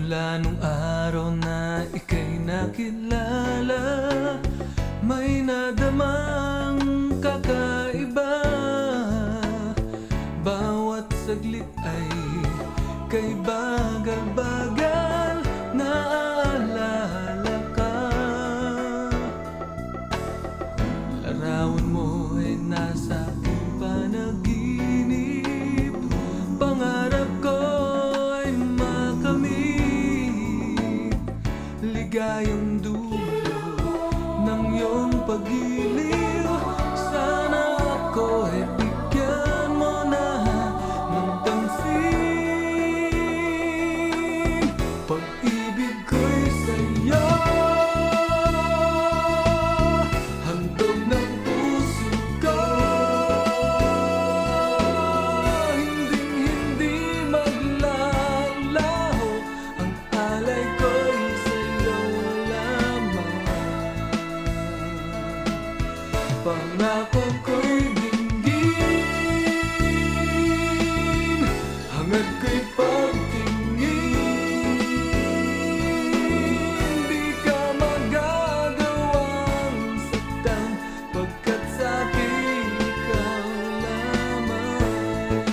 Mula nung araw na ika'y nakilala, may nadamang kakaiba. Bawat saglit ay kay bagal-bagal naaalala ka. Larawan mo ay nasa aking panaginip. Pangarap ko ay makamit ligayang dulo ng iyong pag-iliw. Sana ako ay bigyan mo na ng pansin. Pag-ibig ko'y sa'yo, handog ng puso ko. Hinding-hindi maglalaho, ang alay ko'y sa'yo lamang. Pangako ko'y dinggin, hangad ko'y pagtingin. Di ka magagawang saktan, pagkat sa'kin ikaw lamang.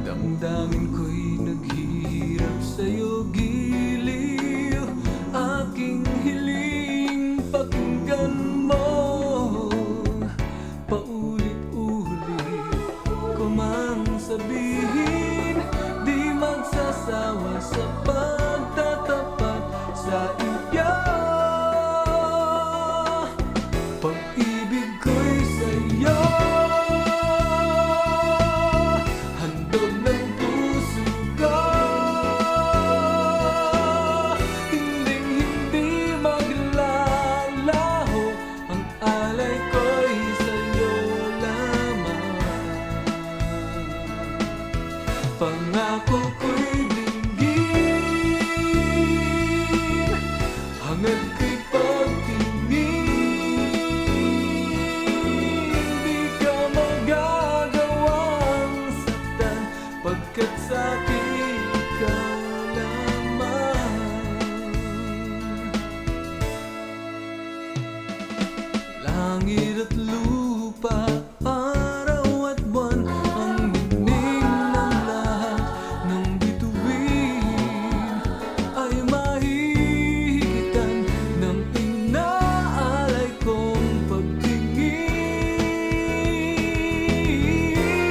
Damdamin ko'y naghihirap sa'yo giliw. Aking hiling pakinggan mo, paulit-ulit ko mang sabihin. Di magsasawa sa pagtatapat sa iyo. Pag-ibig ko'y sa'yo, handog ng puso ko. Hinding-hindi maglalaho, ang alay ko'y sa'yo lamang. Pangako ko'y dinggin, hangad ko'y pagtingin. Di ka magagawang saktan, pagkat sa'kin ikaw lamang. Langit at lupa, araw at buwan, ang ningning ng lahat ng bituin ay mahihigitan ng inaalay kong pagtingin.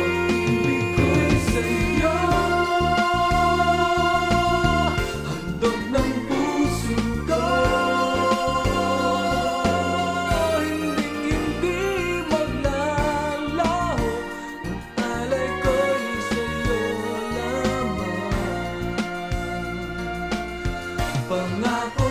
Pag-ibig ko'y sa'yo, handog ng puso ko. Hinding-hindi maglalaho, ang alay ko'y sa'yo lamang. Pangako